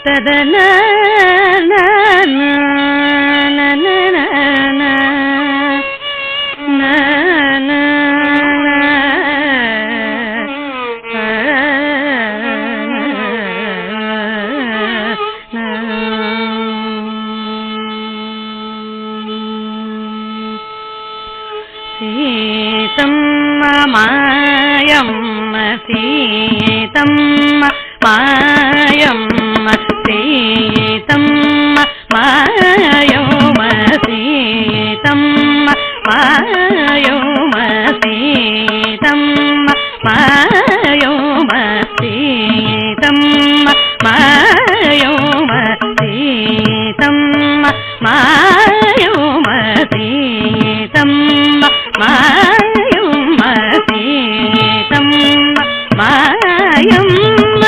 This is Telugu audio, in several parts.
ತದನ సీతమ్మ మాయమ్మ సీతమ్మ మాయమ్మ సీతమ్మ మాయమ్మ సీతమ్మ మాయమ్మ సీతమ్మ మాయమ్మ సీతమ్మ మాయమ్మ సీతమ్మ మాయమ్మ సీతమ్మ మాయమ్మ సీతమ్మ మాయమ్మ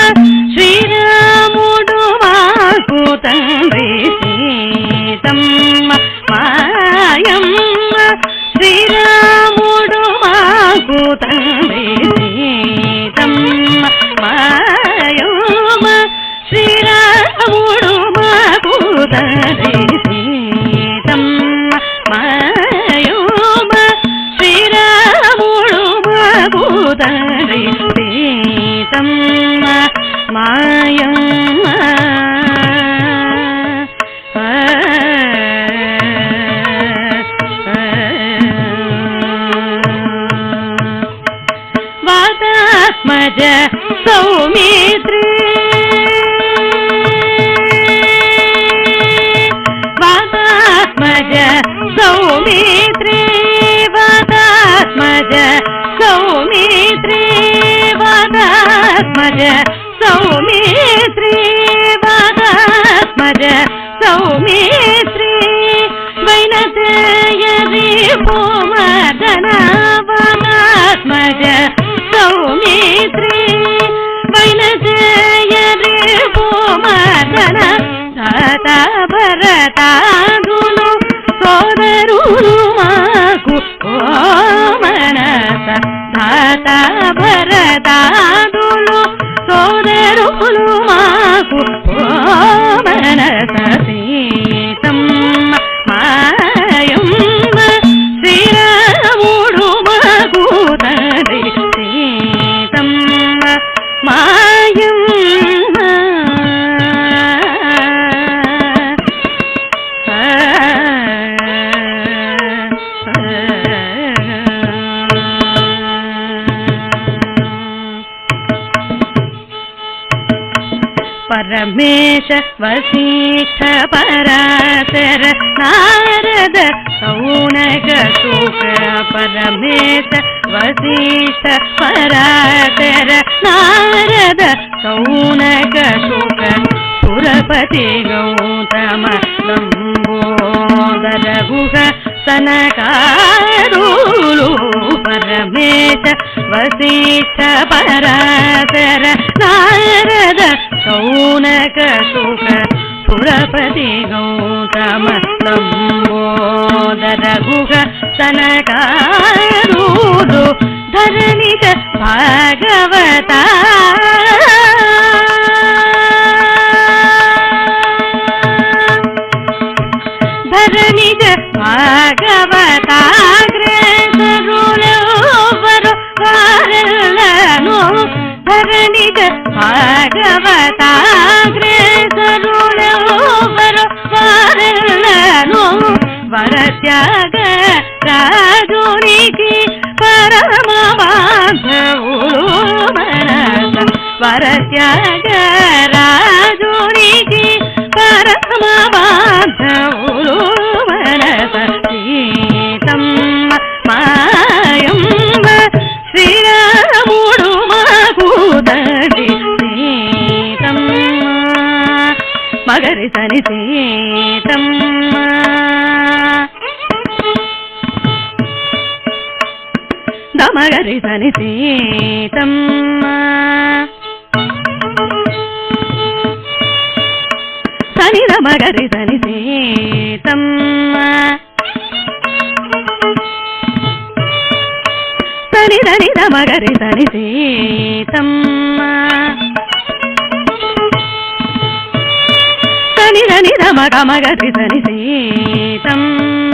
శ్రీరాముడు మాకు తండ్రి సీతమ్మ మాయమ్మ శ్రీరాముడు మాకు తండ్రి సీతమ్మ మాయమ్మ శ్రీరాముడు మాకు తండ్రి సీతమ్మ మాయమ్మ శ్రీరాముడు మాకు తండ్రి సీతమ్మ మాయమ్మ వాతాత్మజ సౌమిత్రి వాతాత్మజ సౌమిత్రి వాతాత్మజ సౌమిత్రి వాతాత్మజ సౌమిత్రి వాతాత్మజ సౌమిత్రి వైనతయరి పూమదన వాతాత్మజ సౌమిత్రి వైనతయరి పూమదన తాత భరతాదులు సోదరులు మాకు ఓ మనస తాత భరతాదులు సోదరులు మాకు ఓ మనస సీతమ్మ మాయమ్మ శ్రీరాముడు మాకు తండ్రి సీతమ్మ మాయమ్మ పరమేశ వశిష్ఠ పరాశర నారద సౌనక శుక పరమేశ వశిష్ఠ పరాశర నారద సౌనక శుక పురపతి గౌతమ లంబోదర గుహ సనకారులు పరమేశ వశిష్ఠ పరాశర నారద సౌనక శుక పురపతి గౌతమ లంబోదర గుహ సనకారులు ధరణిక భాగవత ధరణిక భాగవతాగ్రేసరులెవ్వరు వారెల్లను ధరణిక భాగవతాగ్రేసరులెవ్వరు వారెల్లను వరత్యాగ రాజునికి పరమ బాంధవులు మనస వరత్యాగ రాజునికి పరమ బాంధవులు మనస సీతమ్మ మాయమ్మ శ్రీరాముడు మాకు తండ్రి సీతమ్మ మగరి సని సీతమ్మ దమగరి సని సీతమ్మ సని దమగరి సని సీతమ్మ సని దని దమ మగరి సని సీతమ్మ సని దని దమ గమగరి సని సీతమ్మ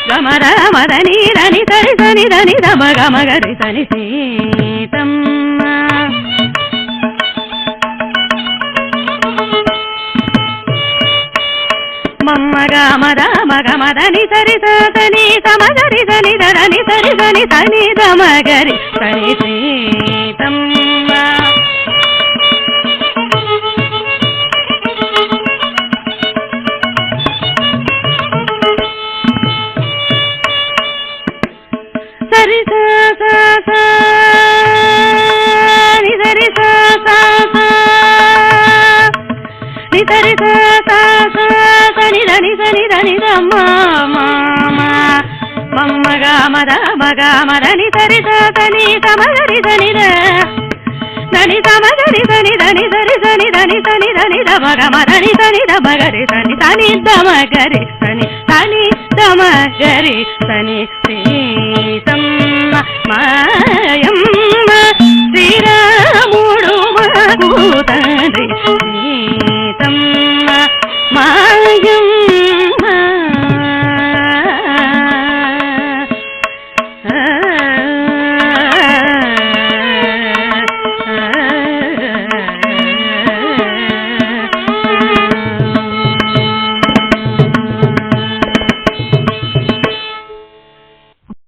గమర మదని దని సరి సని దని దమ గమగరి సని సీతమ్మ మమ్మగ మద మగ మదని సరి సని సమగరి సని దని సరి సని సని దమగరి సని సీతమ్మ సరి సరి సరి సరి సని దని సని దని దమ్మ మమ్మగ మద మగ మదని సరి సని సమగరి సని దని సమగరి సని దని సరి సని దని సని దని దమగ మదని సని దమగరి సని సని దమగరి సని సని దమగరి సని సీతమ్మ మాయమ్మ శ్రీరా